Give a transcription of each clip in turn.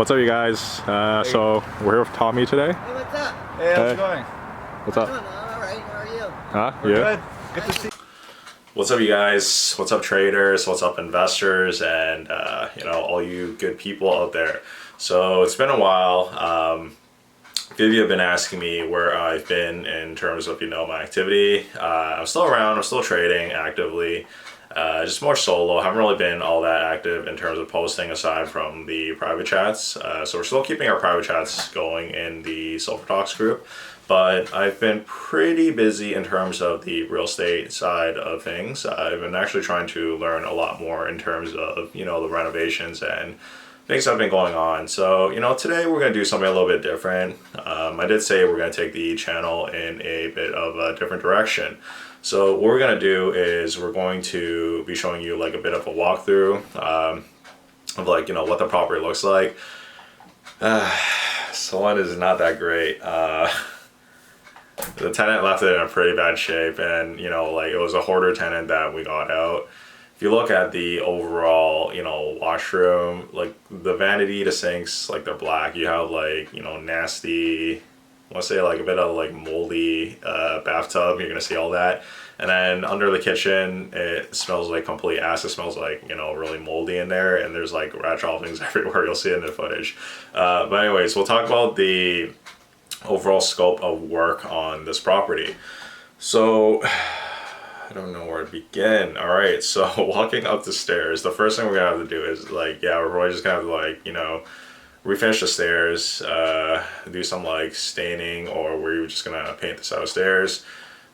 What's up, you guys? So we're here with Tommy today. Hey, what's up? Hey, how's it going? What's up? All right, how are you? Huh? We're Yeah. good. Good to see you. What's up, you guys? What's up, traders? What's up, investors? And you know, all you good people out there. So it's been a while. A few of you have been asking me where I've been in terms of, you know, my activity. I'm still around. I'm still trading actively. Just more solo. Haven't really been all that active in terms of posting aside from the private chats. So we're still keeping our private chats going in the Silver Talks group. But I've been pretty busy in terms of the real estate side of things. I've been actually trying to learn a lot more in terms of, you know, the renovations and things that have been going on. So, you know, today we're going to do something a little bit different. I did say we're going to take the channel in a bit of a different direction. So what we're going to do is we're going to be showing you like a bit of a walkthrough of like, you know, what the property looks like. So one is not that great. The tenant left it in a pretty bad shape, and you know, like, it was a hoarder tenant that we got out. If you look at the overall, you know, washroom, like the vanity, the sinks, like they're black. You have like, you know, nasty, I want to say like a bit of like moldy bathtub. You're gonna see all that. And then under the kitchen, it smells like complete ass. It smells like, you know, really moldy in there, and there's like rat droppings everywhere. You'll see it in the footage. But anyways, we'll talk about the overall scope of work on this property. So I don't know where to begin. All right, so walking up the stairs, the first thing we're gonna have to do is like, yeah, we're probably just gonna have to like, you know, refinish the stairs, do some like staining, or we're just gonna paint this out of stairs.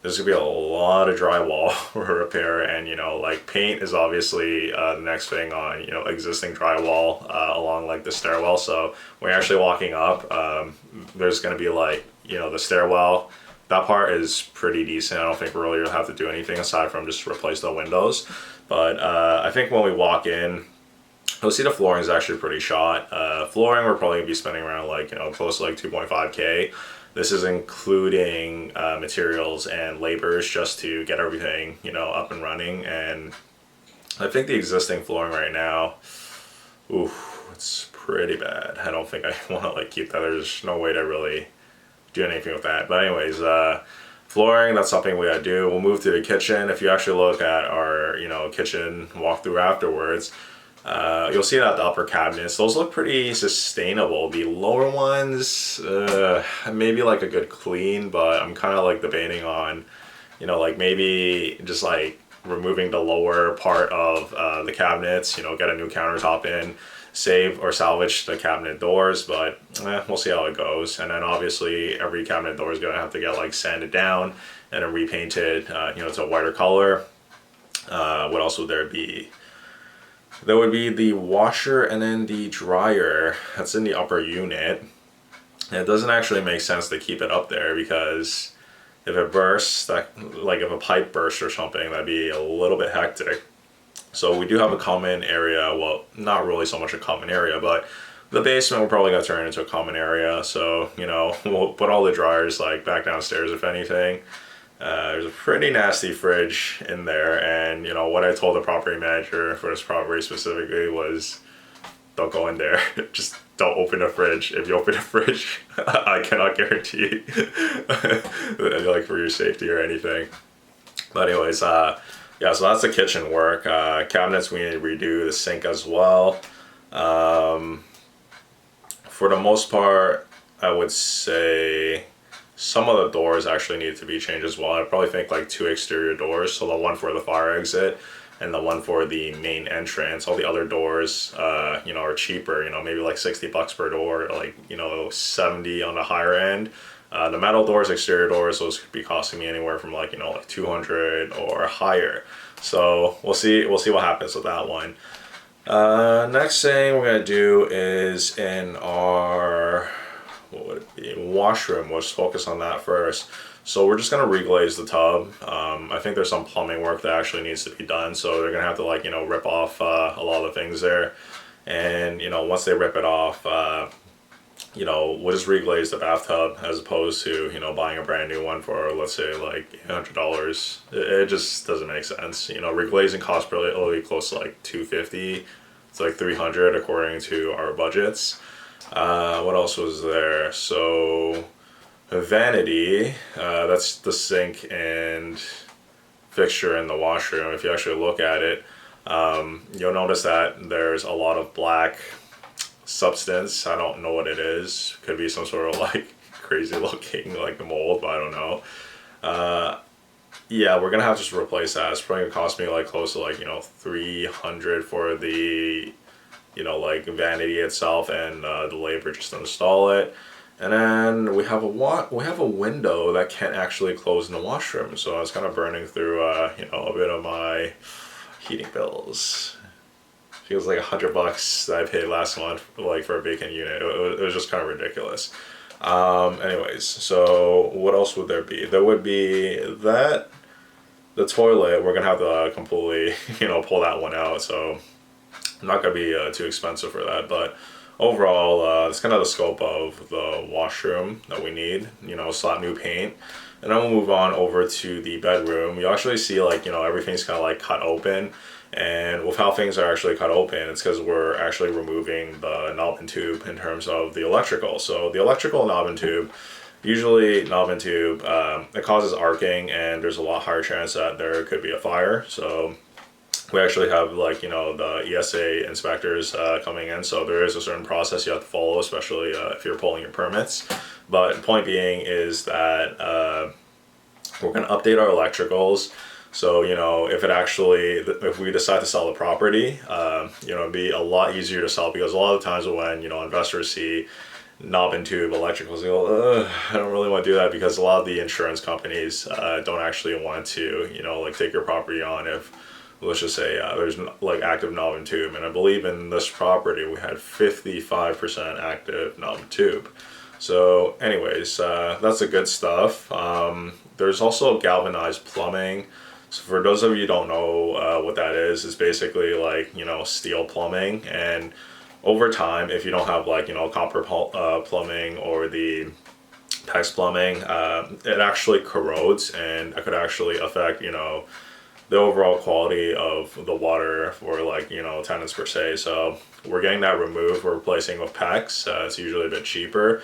There's gonna be a lot of drywall repair, and you know, like paint is obviously the next thing on, you know, existing drywall along like the stairwell. So when you're actually walking up, there's gonna be like, you know, the stairwell. That part is pretty decent. I don't think we really have to do anything aside from just replace the windows. But I think when we walk in, you'll see the flooring is actually pretty shot. Flooring, we're probably gonna be spending around like, you know, close to like 2.5K. This is including materials and labors just to get everything, you know, up and running. And I think the existing flooring right now, ooh, it's pretty bad. I don't think I want to like keep that. There's no way to really do anything with that. But anyways, flooring, that's something we gotta do. We'll move to the kitchen. If you actually look at our, you know, kitchen walkthrough afterwards, you'll see that the upper cabinets, those look pretty sustainable. The lower ones, maybe like a good clean, but I'm kind of like debating on, you know, like maybe just like removing the lower part of the cabinets, you know, get a new countertop in, save or salvage the cabinet doors, but we'll see how it goes. And then obviously every cabinet door is gonna have to get like sanded down and then repainted, you know, to a whiter color. What else would there be? There would be the washer and then the dryer. That's in the upper unit. And it doesn't actually make sense to keep it up there, because if it bursts, that, like if a pipe bursts or something, that'd be a little bit hectic. So we do have a common area. Well, not really so much a common area, but the basement we're probably gonna turn into a common area. So, you know, we'll put all the dryers like back downstairs if anything. There's a pretty nasty fridge in there, and you know what I told the property manager for this property specifically was, don't go in there. Just don't open the fridge. If you open the fridge, I cannot guarantee like for your safety or anything. But anyways, yeah, so that's the kitchen work. Cabinets we need to redo, the sink as well. For the most part, I would say some of the doors actually need to be changed as well. I probably think like 2 exterior doors, so the one for the fire exit and the one for the main entrance. All the other doors, you know, are cheaper. You know, maybe like $60 per door, like, you know, 70 on the higher end. The metal doors, exterior doors, those could be costing me anywhere from like, you know, like 200 or higher. So we'll see what happens with that one. Next thing we're gonna do is in our, what would it be, washroom. We'll just focus on that first. So we're just gonna reglaze the tub. I think there's some plumbing work that actually needs to be done, so they're gonna have to like, you know, rip off a lot of things there. And you know, once they rip it off, you know, we'll just reglaze the bathtub as opposed to, you know, buying a brand new one for, let's say, like $800. It just doesn't make sense. You know, reglazing costs probably close to like $250 to like $300 according to our budgets. What else was there? So a vanity, that's the sink and fixture in the washroom. If you actually look at it, you'll notice that there's a lot of black substance. I don't know what it is. Could be some sort of like crazy looking like mold, but I don't know. Yeah, we're gonna have to just replace that. It's probably gonna cost me like close to like 300 for the like vanity itself and the labor just to install it. And then we have a window that can't actually close in the washroom, so I was kind of burning through a bit of my heating bills. Feels like $100 that I paid last month like for a vacant unit. It was just kind of ridiculous. Anyways, so what else would there be? There would be that the toilet. We're gonna have to completely pull that one out. So not gonna be too expensive for that, but overall, it's kind of the scope of the washroom that we need. Slap new paint, and then we'll move on over to the bedroom. You'll actually see like everything's kind of like cut open, and with how things are actually cut open, it's because we're actually removing the knob and tube in terms of the electrical. So the electrical knob and tube. Usually knob and tube, it causes arcing, and there's a lot higher chance that there could be a fire. So we actually have like the ESA inspectors coming in, so there is a certain process you have to follow, especially if you're pulling your permits. But the point being is that we're going to update our electricals. So if we decide to sell the property, it'd be a lot easier to sell, because a lot of times when investors see knob and tube electricals, they go, I don't really want to do that, because a lot of the insurance companies don't actually want to like take your property on if, let's just say, there's like active knob and tube. And I believe in this property we had 55% active knob and tube. So anyways, that's the good stuff. There's also galvanized plumbing. So for those of you who don't know what that is, it's basically like steel plumbing. And over time, if you don't have like copper plumbing or the PEX plumbing, it actually corrodes, and it could actually affect the overall quality of the water for like tenants per se. So we're getting that removed. We're replacing with PEX. It's usually a bit cheaper.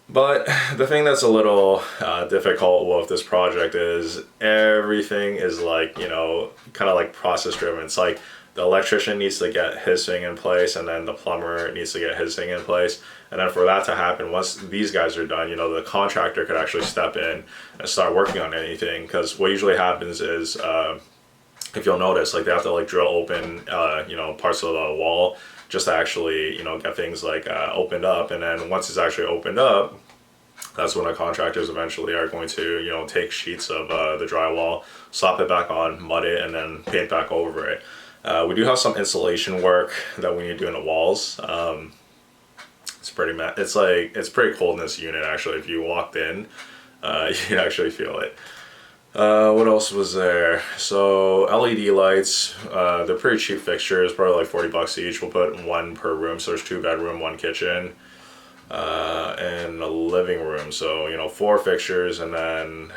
But the thing that's a little difficult with this project is everything is like kind of like process driven. It's like the electrician needs to get his thing in place, and then the plumber needs to get his thing in place. And then for that to happen, once these guys are done, the contractor could actually step in and start working on anything. Because what usually happens is, if you'll notice, like they have to like drill open, parts of the wall just to actually, get things like opened up. And then once it's actually opened up, that's when the contractors eventually are going to, take sheets of the drywall, slap it back on, mud it, and then paint back over it. We do have some insulation work that we need to do in the walls. It's pretty cold in this unit actually. If you walked in, you can actually feel it. What else was there? So LED lights, they're pretty cheap fixtures, probably like $40 each. We'll put one per room, so there's 2 bedroom, 1 kitchen, and a living room. So 4 fixtures, and then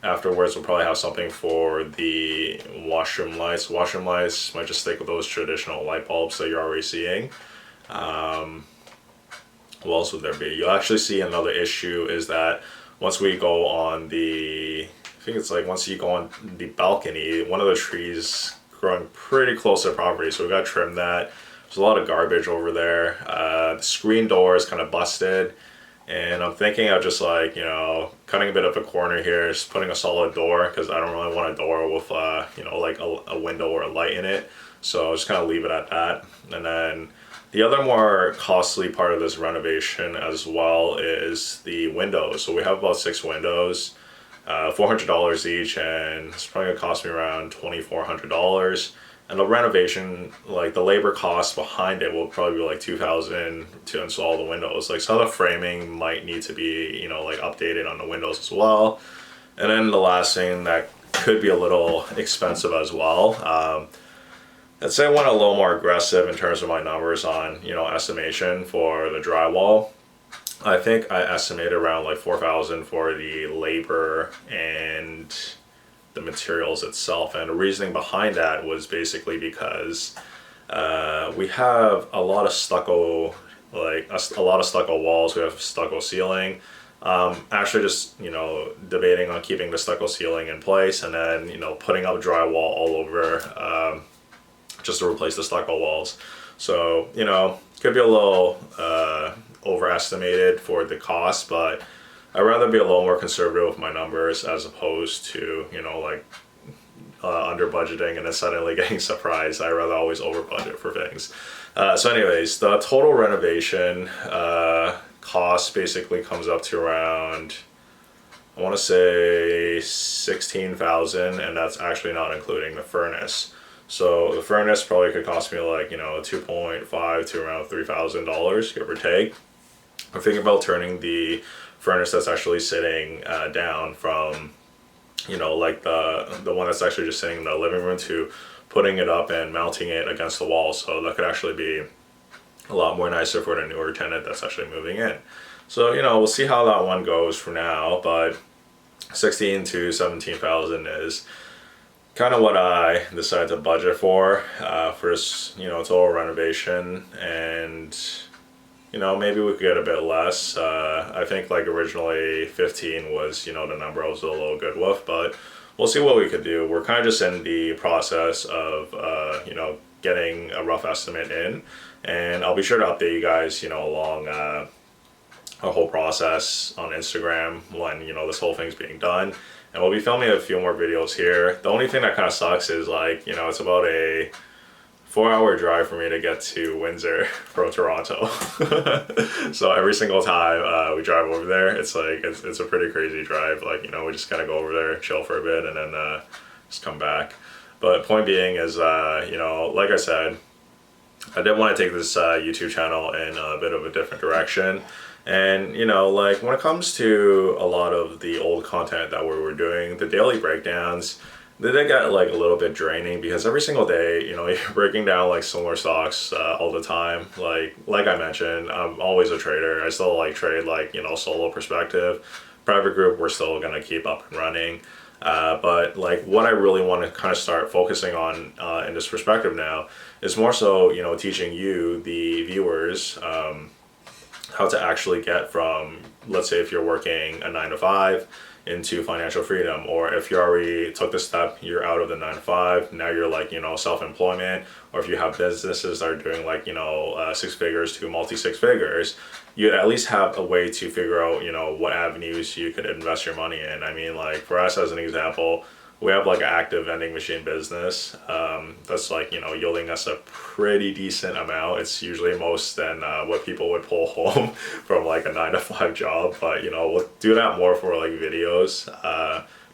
afterwards we'll probably have something for the washroom lights. Washroom lights might just stick with those traditional light bulbs that you're already seeing. What else would there be? You'll actually see another issue is that once we go on once you go on the balcony, one of the trees growing pretty close to the property, so we got to trim that. There's a lot of garbage over there. The screen door is kind of busted, and I'm thinking of just like cutting a bit of a corner here, just putting a solid door, because I don't really want a door with like a window or a light in it. So I'll just kind of leave it at that. And then the other more costly part of this renovation as well is the windows. So we have about 6 windows, $400 each, and it's probably gonna cost me around $2,400. And the renovation, like the labor cost behind it, will probably be like $2,000 to install the windows. Like some of the framing might need to be like updated on the windows as well. And then the last thing that could be a little expensive as well. I'd say I went a little more aggressive in terms of my numbers on, estimation for the drywall. I think I estimated around like $4,000 for the labor and the materials itself. And the reasoning behind that was basically because we have a lot of stucco like a lot of stucco walls. We have stucco ceiling. Actually just, debating on keeping the stucco ceiling in place and then, putting up drywall all over, just to replace the stucco walls. So, could be a little, overestimated for the cost, but I'd rather be a little more conservative with my numbers as opposed to, under budgeting and then suddenly getting surprised. I rather always over budget for things. So anyways, the total renovation, cost basically comes up to around, I want to say 16,000, and that's actually not including the furnace. So the furnace probably could cost me like 2.5 to around $3,000, give or take. I'm thinking about turning the furnace that's actually sitting down from like the one that's actually just sitting in the living room to putting it up and mounting it against the wall. So that could actually be a lot more nicer for the newer tenant that's actually moving in. So, we'll see how that one goes for now, but 16 to 17,000 is kind of what I decided to budget for this, total renovation. And, maybe we could get a bit less. I think like originally 15 was, the number I was a little good with, but we'll see what we could do. We're kind of just in the process of, getting a rough estimate in. And I'll be sure to update you guys, along our whole process on Instagram when, this whole thing's being done. And we'll be filming a few more videos here. The only thing that kind of sucks is like, it's about a 4-hour drive for me to get to Windsor from Toronto. So every single time we drive over there, it's like, it's a pretty crazy drive. Like, we just kind of go over there, chill for a bit, and then just come back. But point being is, like I said, I did want to take this YouTube channel in a bit of a different direction. And, like when it comes to a lot of the old content that we were doing, the daily breakdowns, they did get like a little bit draining because every single day, you're breaking down like similar stocks all the time. Like I mentioned, I'm always a trader. I still like trade like, solo perspective. Private group, we're still going to keep up and running. But like what I really want to kind of start focusing on in this perspective now is more so, teaching you, the viewers, how to actually get from, let's say if you're working a 9 to 5 into financial freedom, or if you already took the step, you're out of the 9 to 5, now you're like, self-employment, or if you have businesses that are doing like, 6 figures to multi-6 figures, you at least have a way to figure out, what avenues you could invest your money in. I mean, like for us as an example, we have like an active vending machine business that's like, yielding us a pretty decent amount. It's usually most than what people would pull home from like a 9 to 5 job, but we'll do that more for like videos.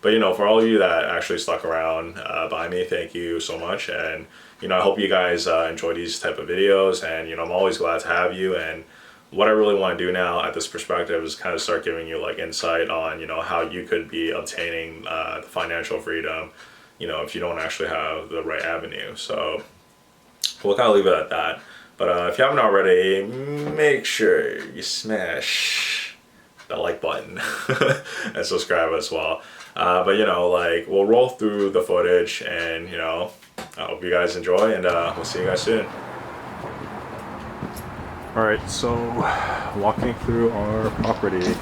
But for all of you that actually stuck around by me, thank you so much. And I hope you guys enjoy these type of videos, and I'm always glad to have you. And what I really want to do now at this perspective is kind of start giving you like insight on, how you could be obtaining the financial freedom, if you don't actually have the right avenue. So we'll kind of leave it at that. But if you haven't already, make sure you smash the like button and subscribe as well. But like we'll roll through the footage, and I hope you guys enjoy, and we'll see you guys soon. Alright, so walking through our property.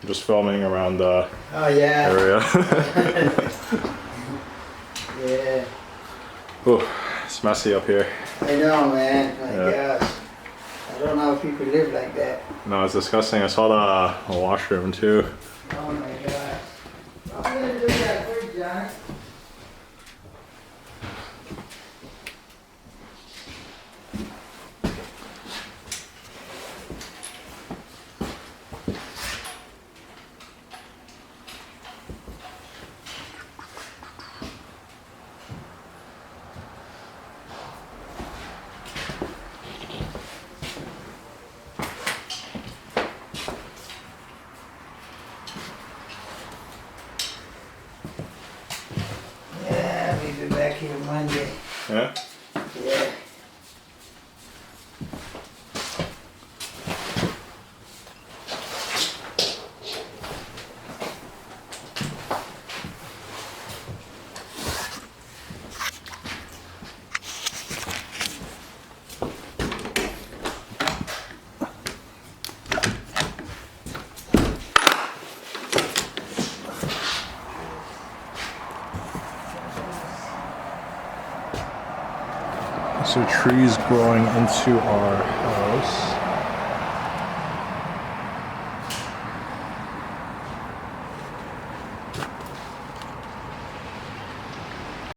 Just filming around the area. Yeah. Ooh, it's messy up here. I know, man. My gosh. I don't know how people live like that. No, it's disgusting. I saw the washroom too. Oh my gosh. back. Yeah, we'll be back here Monday. Yeah. Yeah. So trees growing into our house.